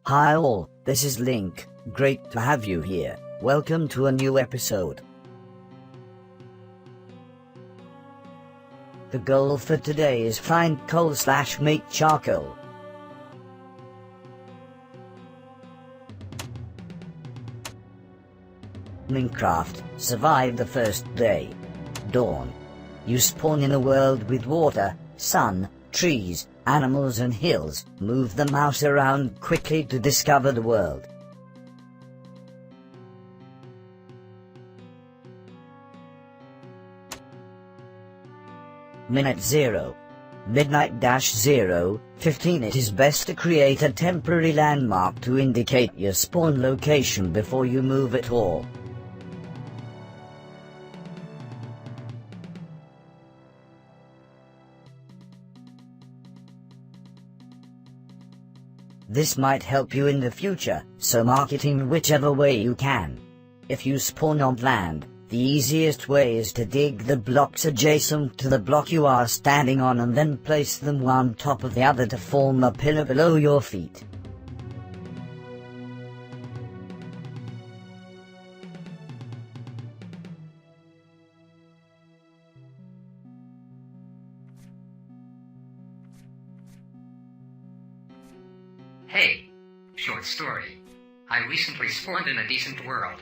Hi all, this is Link, great to have you here, welcome to a new episode. The goal for today is find coal/make charcoal. Minecraft, survive the first day. Dawn. You spawn in a world with water, sun, trees, animals and hills. Move the mouse around quickly to discover the world. Minute 0. Midnight-0:15. It is best to create a temporary landmark to indicate your spawn location before you move at all. This might help you in the future, so mark it in whichever way you can. If you spawn on land, the easiest way is to dig the blocks adjacent to the block you are standing on and then place them one on top of the other to form a pillar below your feet. Hey, short story. I recently spawned in a decent world.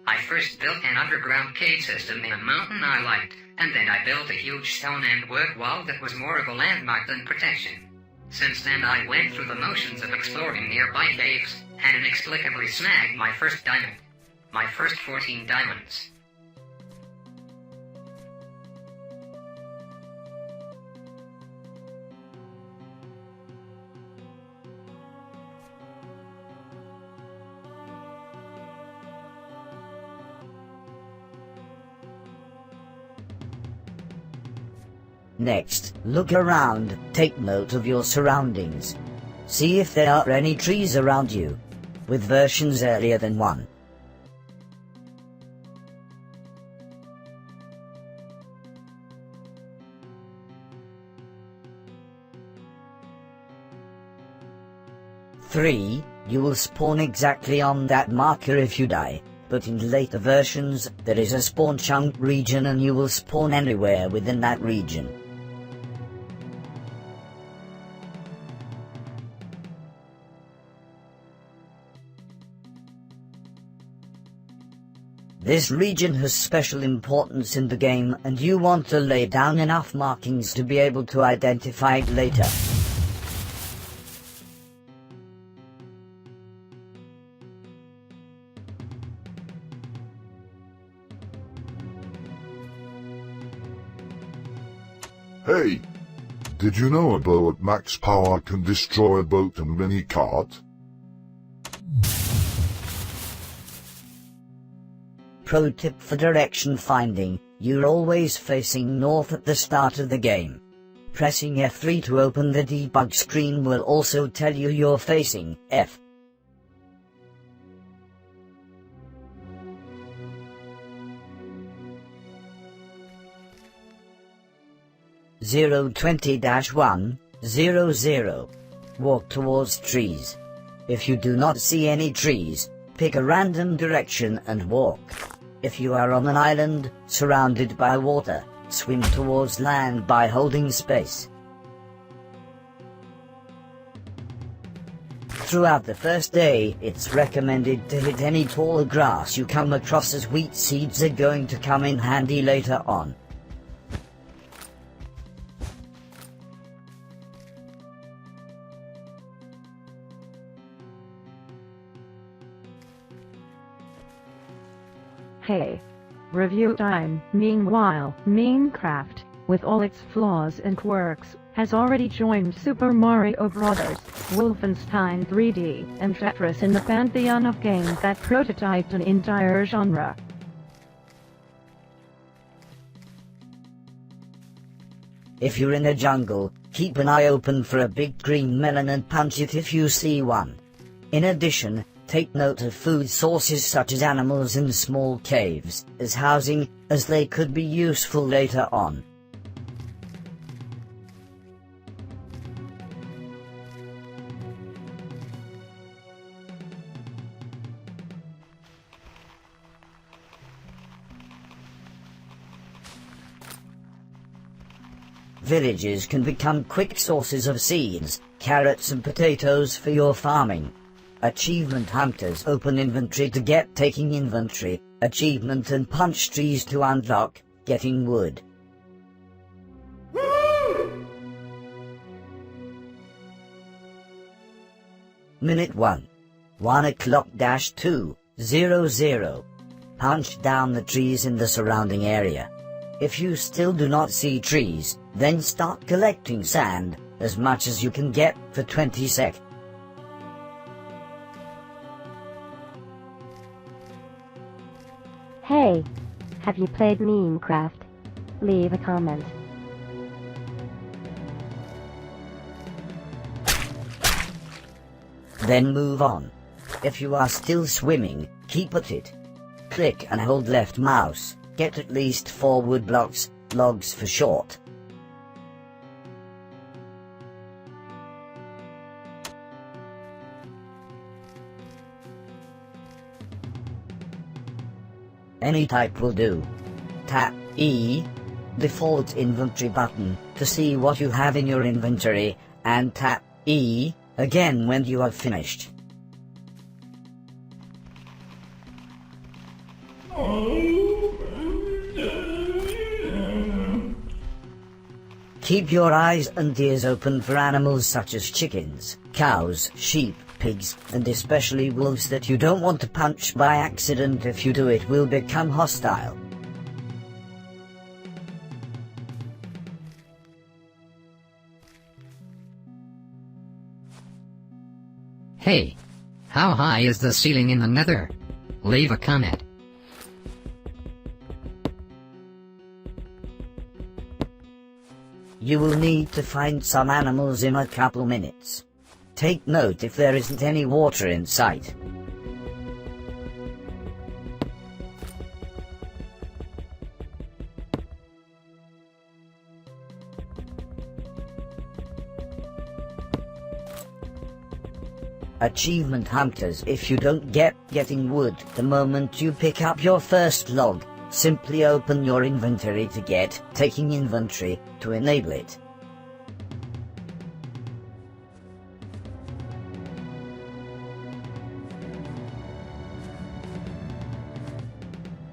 I first built an underground cave system in a mountain I liked, and then I built a huge stone and wood wall that was more of a landmark than protection. Since then I went through the motions of exploring nearby caves, and inexplicably snagged my first diamond. My first 14 diamonds. Next, look around, take note of your surroundings. See if there are any trees around you, with versions earlier than 1. Three, you will spawn exactly on that marker if you die. But in later versions, there is a spawn chunk region and you will spawn anywhere within that region. This region has special importance in the game and you want to lay down enough markings to be able to identify it later. Hey, did you know a bow at max power can destroy a boat and mini cart? Pro tip for direction finding, you're always facing north at the start of the game. Pressing F3 to open the debug screen will also tell you you're facing F. (020-100). Walk towards trees. If you do not see any trees, pick a random direction and walk. If you are on an island, surrounded by water, swim towards land by holding space. Throughout the first day, it's recommended to hit any tall grass you come across, as wheat seeds are going to come in handy later on. Hey. Review time. Meanwhile, Minecraft, with all its flaws and quirks, has already joined Super Mario Bros., Wolfenstein 3D, and Tetris in the pantheon of games that prototyped an entire genre. If you're in a jungle, keep an eye open for a big green melon and punch it if you see one. In addition, take note of food sources such as animals in small caves as housing, as they could be useful later on. villages can become quick sources of seeds, carrots and potatoes for your farming. Achievement hunters open inventory to get taking inventory, achievement and punch trees to unlock, getting wood. Minute 1. 1 o'clock - 2:00. Punch down the trees in the surrounding area. If you still do not see trees, then start collecting sand, as much as you can get, for 20 sec. Hey, have you played Minecraft? Leave a comment. Then move on. If you are still swimming, keep at it. Click and hold left mouse, get at least 4 wood blocks, logs for short. Any type will do. Tap E, default inventory button, to see what you have in your inventory, and tap E, again when you are finished. Keep your eyes and ears open for animals such as chickens, cows, sheep, pigs, and especially wolves that you don't want to punch by accident. If you do, it will become hostile. Hey, how high is the ceiling in the Nether? Leave a comment. You will need to find some animals in a couple minutes. Take note if there isn't any water in sight. Achievement hunters, if you don't getting wood the moment you pick up your first log, simply open your inventory to get taking inventory to enable it.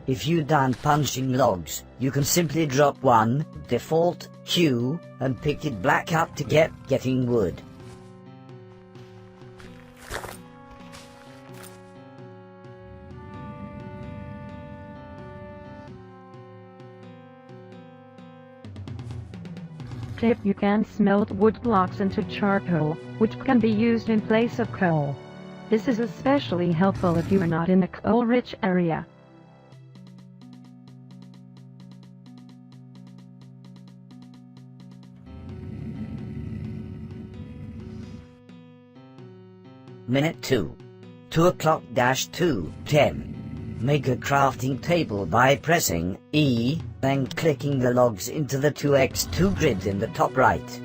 If you done punching logs, you can simply drop 1, default, Q, and pick it back up to getting wood. Tip: you can smelt wood blocks into charcoal, which can be used in place of coal. This is especially helpful if you are not in a coal-rich area. Minute 2. 2 o'clock - 2:10. Make a crafting table by pressing E, then clicking the logs into the 2x2 grid in the top right.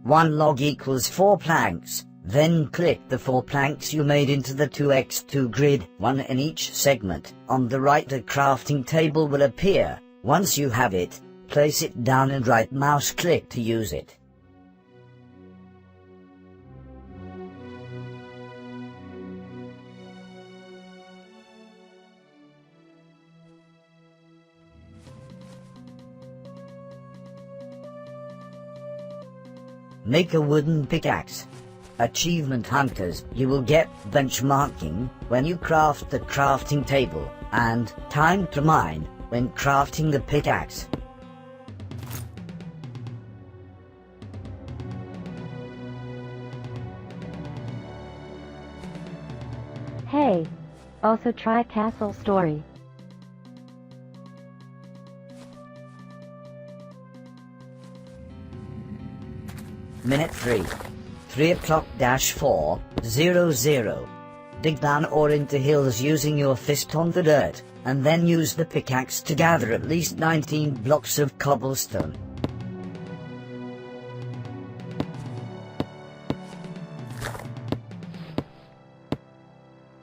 One log equals 4 planks, then click the 4 planks you made into the 2x2 grid, 1 in each segment. On the right a crafting table will appear. Once you have it, place it down and right mouse click to use it. Make a wooden pickaxe. Achievement hunters, you will get benchmarking when you craft the crafting table, and time to mine when crafting the pickaxe. Hey, also try Castle Story. Minute 3. 3 o'clock - 4:00. Dig down ore into hills using your fist on the dirt, and then use the pickaxe to gather at least 19 blocks of cobblestone.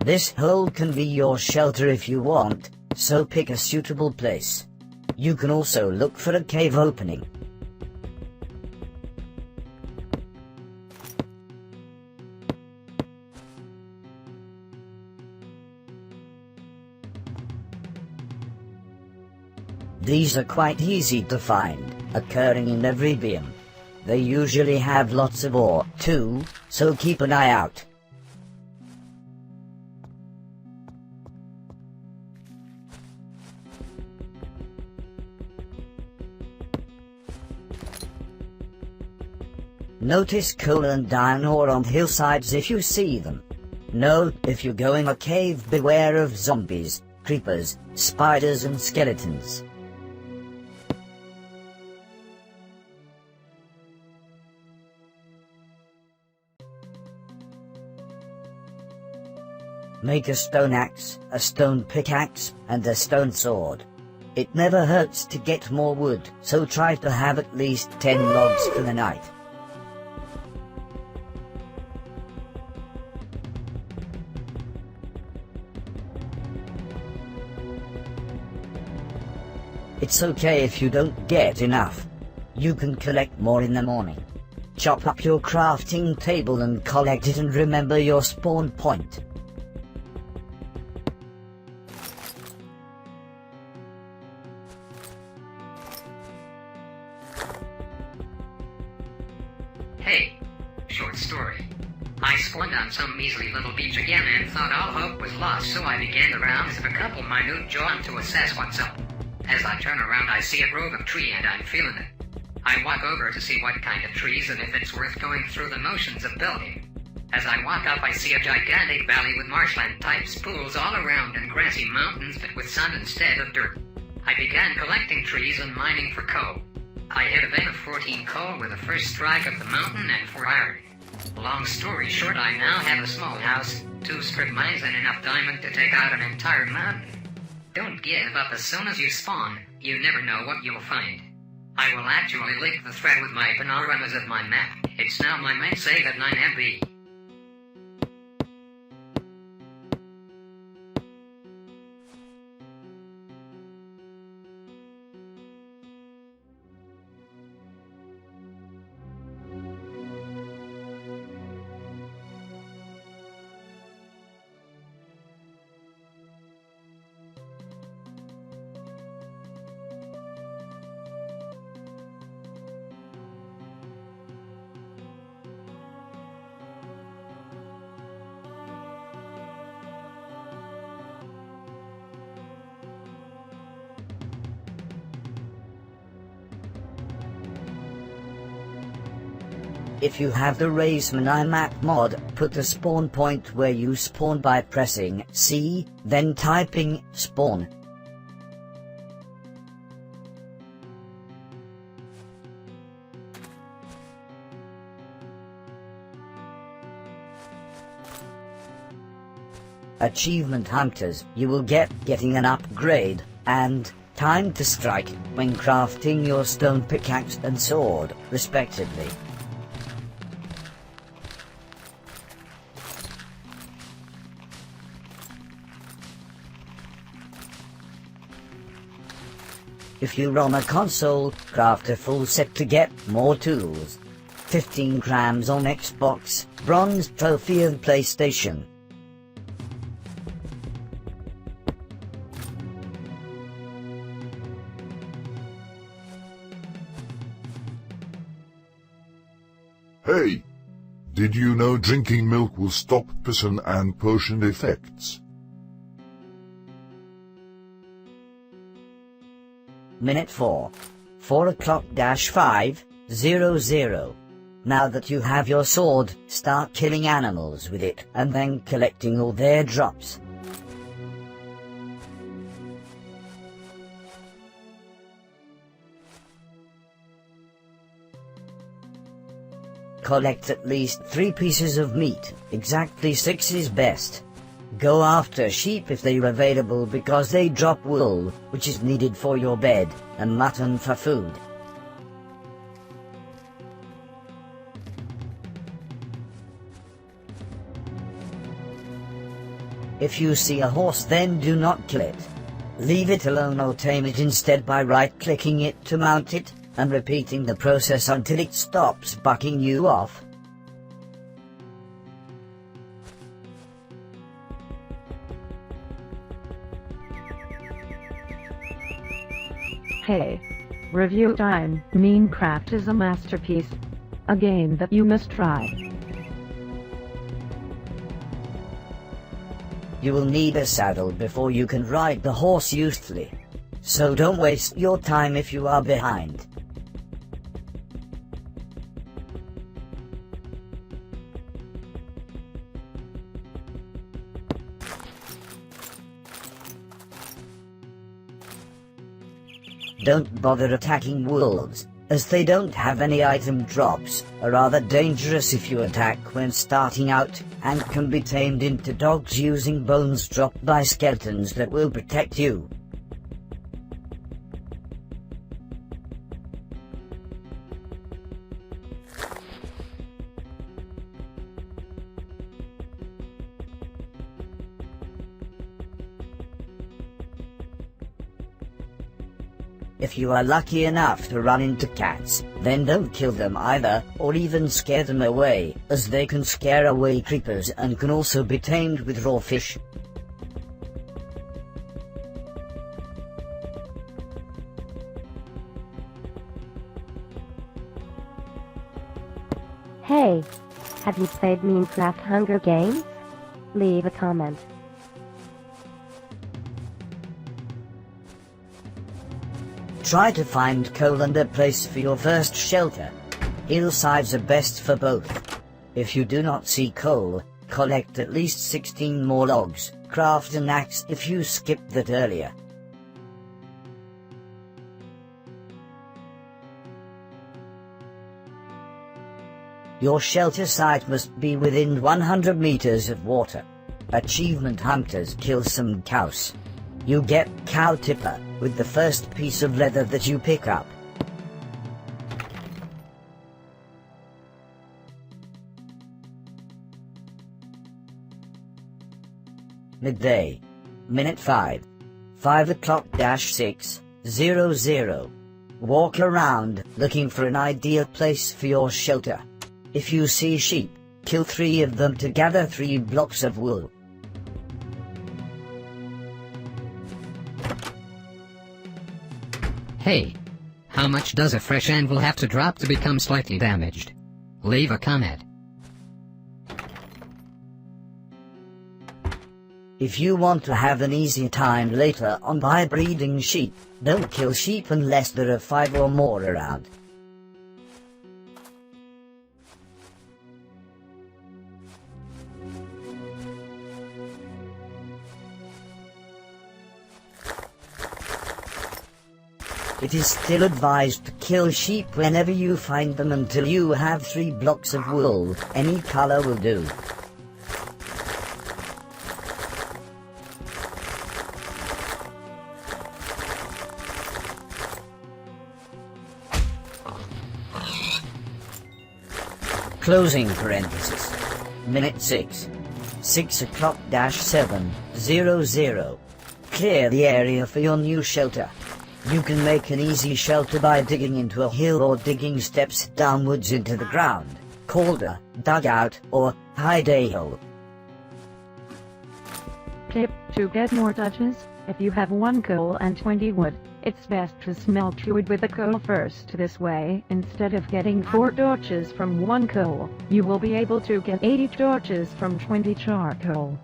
This hole can be your shelter if you want, so pick a suitable place. You can also look for a cave opening. These are quite easy to find, occurring in every biome. They usually have lots of ore, too, so keep an eye out. Notice coal and iron ore on hillsides if you see them. Note, if you go in a cave, beware of zombies, creepers, spiders and skeletons. Make a stone axe, a stone pickaxe, and a stone sword. It never hurts to get more wood, so try to have at least 10 logs for the night. It's okay if you don't get enough. You can collect more in the morning. Chop up your crafting table and collect it, and remember your spawn point. Hey, short story. I spawned on some measly little beach again and thought all hope was lost, so I began the rounds of a couple minute jaunt to assess what's up. As I turn around, I see a grove of tree and I'm feeling it. I walk over to see what kind of trees and if it's worth going through the motions of building. As I walk up, I see a gigantic valley with marshland types, pools all around, and grassy mountains but with sand instead of dirt. I began collecting trees and mining for coal. I hit a vein of 14 coal with the first strike of the mountain and 4 iron. Long story short, I now have a small house, 2 strip mines, and enough diamond to take out an entire mountain. Don't give up as soon as you spawn. You never know what you'll find. I will actually link the thread with my panoramas of my map. It's now my main save at 9 MB. If you have the Raise Minimap mod, put the spawn point where you spawn by pressing C, then typing spawn. Achievement hunters, you will get getting an upgrade, and time to strike, when crafting your stone pickaxe and sword, respectively. If you run a console, craft a full set to get more tools. 15 grams on Xbox, bronze trophy on PlayStation. Hey! Did you know drinking milk will stop poison and potion effects? Minute 4. 4 o'clock-5:00. Now that you have your sword, start killing animals with it, and then collecting all their drops. Collect at least 3 pieces of meat, exactly 6 is best. Go after sheep if they are available because they drop wool, which is needed for your bed, and mutton for food. If you see a horse, then do not kill it. Leave it alone or tame it instead by right-clicking it to mount it, and repeating the process until it stops bucking you off. Hey! Review time. Minecraft is a masterpiece. A game that you must try. You will need a saddle before you can ride the horse usefully. So don't waste your time if you are behind. Don't bother attacking wolves, as they don't have any item drops, are rather dangerous if you attack when starting out, and can be tamed into dogs using bones dropped by skeletons that will protect you. If you are lucky enough to run into cats, then don't kill them either, or even scare them away, as they can scare away creepers and can also be tamed with raw fish. Hey, have you played Minecraft Hunger Games? Leave a comment. Try to find coal and a place for your first shelter. Hillsides are best for both. If you do not see coal, collect at least 16 more logs. Craft an axe if you skipped that earlier. Your shelter site must be within 100 meters of water. Achievement hunters kill some cows. You get cow tipper with the first piece of leather that you pick up. Midday. Minute 5. 5 o'clock -6:00. Walk around looking for an ideal place for your shelter. If you see sheep, kill 3 of them to gather 3 blocks of wool. Hey, how much does a fresh anvil have to drop to become slightly damaged? Leave a comment. If you want to have an easy time later on by breeding sheep, don't kill sheep unless there are 5 or more around. It is still advised to kill sheep whenever you find them until you have 3 blocks of wool. Any color will do. Closing parenthesis. Minute 6. 6 o'clock -7:00. Clear the area for your new shelter. You can make an easy shelter by digging into a hill or digging steps downwards into the ground, called a dugout or hide hole. Tip: to get more touches, if you have 1 coal and 20 wood, it's best to smelt wood with the coal first. This way, instead of getting 4 torches from 1 coal, you will be able to get 80 torches from 20 charcoal.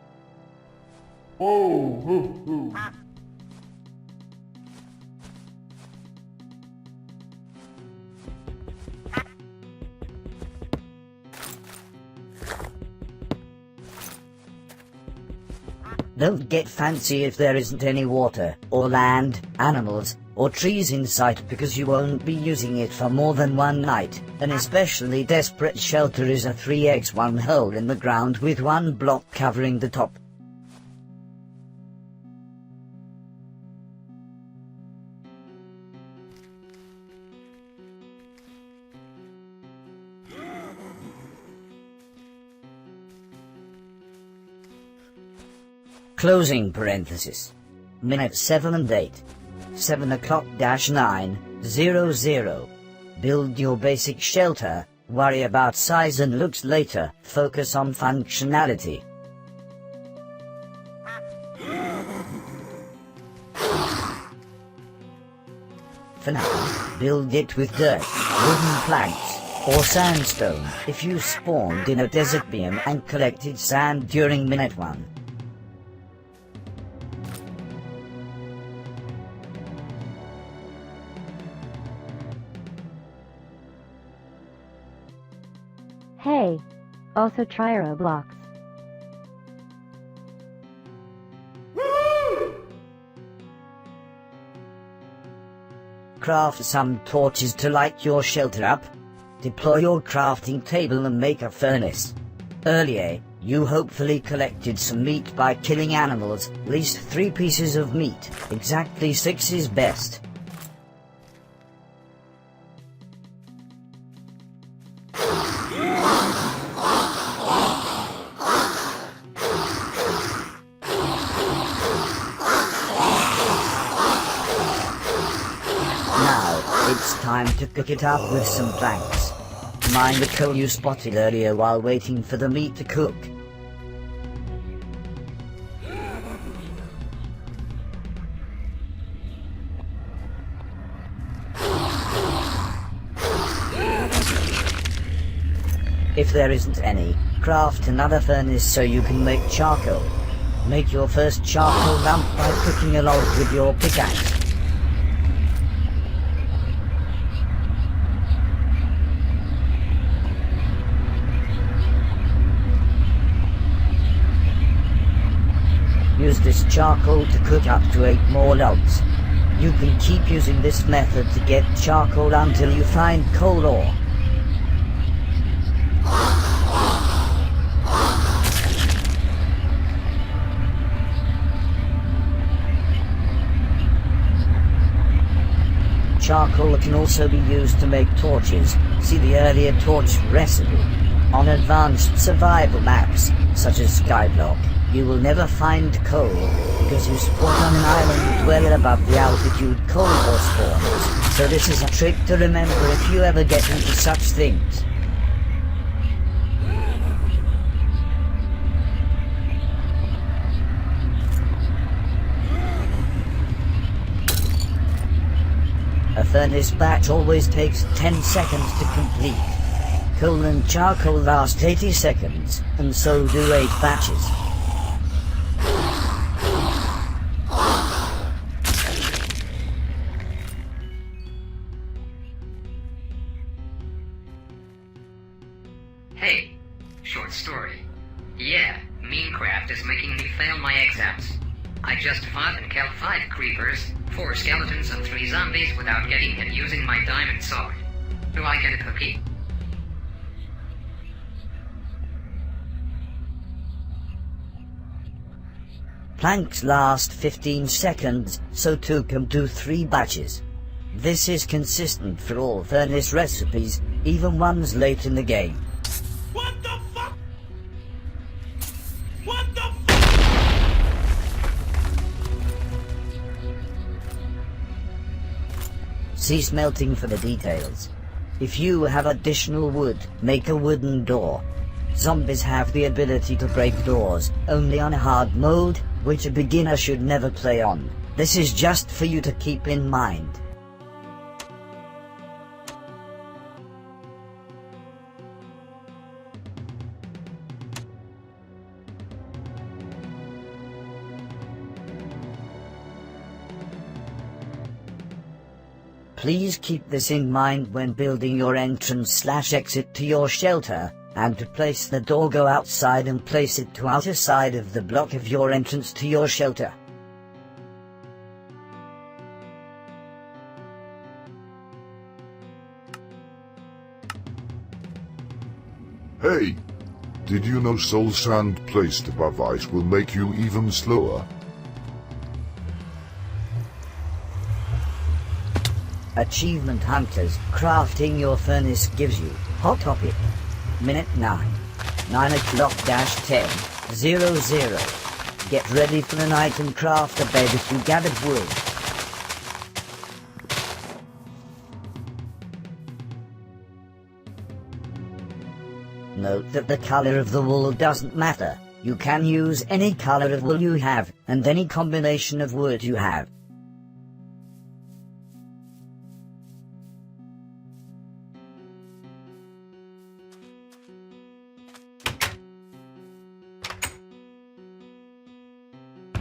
Don't get fancy if there isn't any water, or land, animals, or trees in sight, because you won't be using it for more than 1 night. An especially desperate shelter is a 3x1 hole in the ground with 1 block covering the top. closing parenthesis. Minute 7 and 8. 7 o'clock dash 9:00. Build your basic shelter, worry about size and looks later, focus on functionality. For now, build it with dirt, wooden planks, or sandstone if you spawned in a desert biome and collected sand during minute 1. Hey! Also try Roblox. Craft some torches to light your shelter up. Deploy your crafting table and make a furnace. Earlier, you hopefully collected some meat by killing animals, at least 3 pieces of meat, exactly 6 is best. It's time to cook it up with some planks. Mine the coal you spotted earlier while waiting for the meat to cook. If there isn't any, craft another furnace so you can make charcoal. Make your first charcoal lump by cooking a log with your pickaxe. Use this charcoal to cook up to 8 more logs. You can keep using this method to get charcoal until you find coal ore. Charcoal can also be used to make torches. See the earlier torch recipe. On advanced survival maps, such as Skyblock, you will never find coal, because you spawn on an island well above the altitude coal ore spawns, so this is a trick to remember if you ever get into such things. A furnace batch always takes 10 seconds to complete. Coal and charcoal last 80 seconds, and so do 8 batches. Hey, short story. Yeah, Minecraft is making me fail my exams. I just fought and killed 5 creepers, 4 skeletons and 3 zombies without getting hit using my diamond sword. Do I get a cookie? Planks last 15 seconds, so 2 can do 3 batches. This is consistent for all furnace recipes, even ones late in the game. What the fuck? What the fuck? See smelting for the details. If you have additional wood, make a wooden door. Zombies have the ability to break doors, only on hard mode, which a beginner should never play on. This is just for you to keep in mind. Please keep this in mind when building your entrance/exit to your shelter, and to place the door, go outside and place it to outer side of the block of your entrance to your shelter. Hey, did you know soul sand placed above ice will make you even slower? Achievement Hunters, crafting your furnace gives you hot topic. Minute 9. 9 o'clock dash 10:00. Get ready for an item crafter bed if you gathered wood. Note that the color of the wool doesn't matter. You can use any color of wool you have, and any combination of wood you have.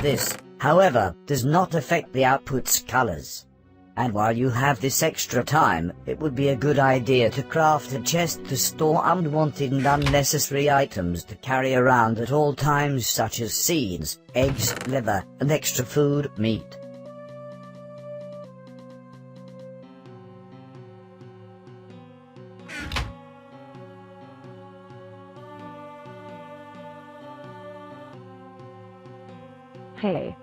This, however, does not affect the output's colors. And while you have this extra time, it would be a good idea to craft a chest to store unwanted and unnecessary items to carry around at all times, such as seeds, eggs, leather, and extra food, meat. Hey.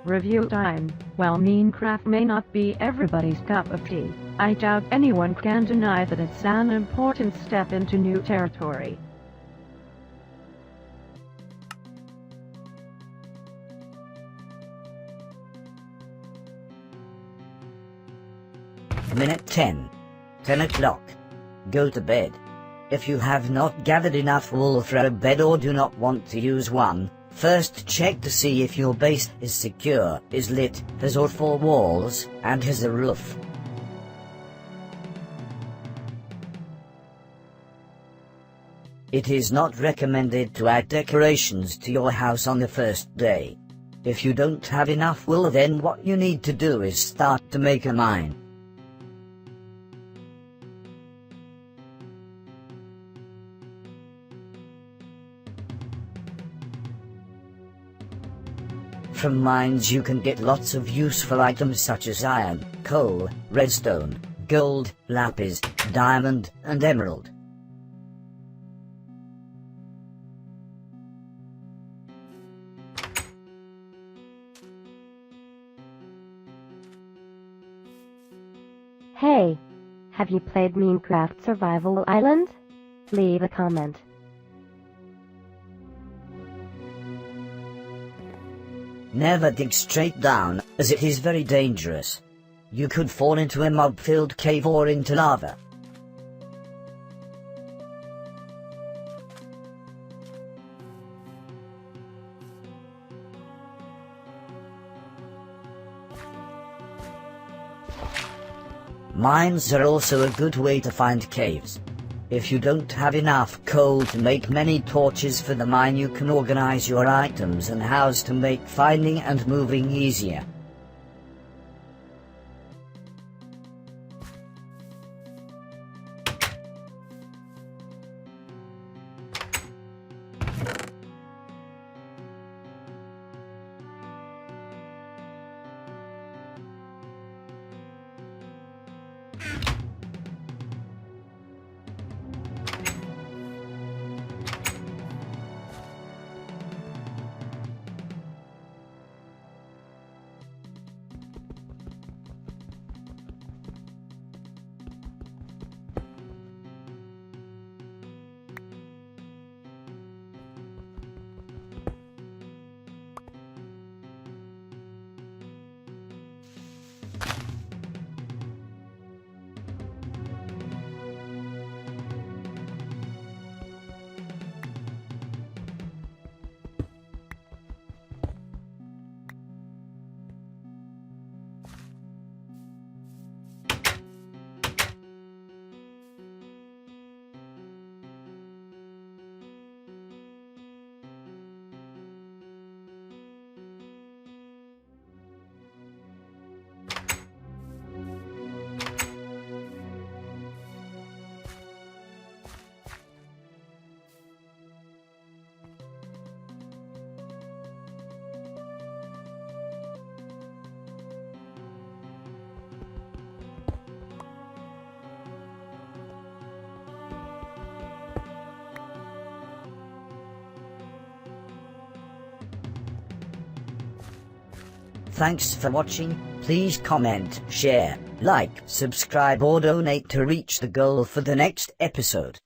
Review time. While Minecraft may not be everybody's cup of tea, I doubt anyone can deny that it's an important step into new territory. Minute 10. 10 o'clock. Go to bed. If you have not gathered enough wool for a bed or do not want to use one, first check to see if your base is secure, is lit, has all 4 walls, and has a roof. It is not recommended to add decorations to your house on the first day. If you don't have enough wool, then what you need to do is start to make a mine. From mines you can get lots of useful items such as iron, coal, redstone, gold, lapis, diamond, and emerald. Hey, have you played Minecraft Survival Island? Leave a comment. Never dig straight down, as it is very dangerous. You could fall into a mob-filled cave or into lava. Mines are also a good way to find caves. If you don't have enough coal to make many torches for the mine, you can organize your items and house to make finding and moving easier. Thanks for watching. Please comment, share, like, subscribe or donate to reach the goal for the next episode.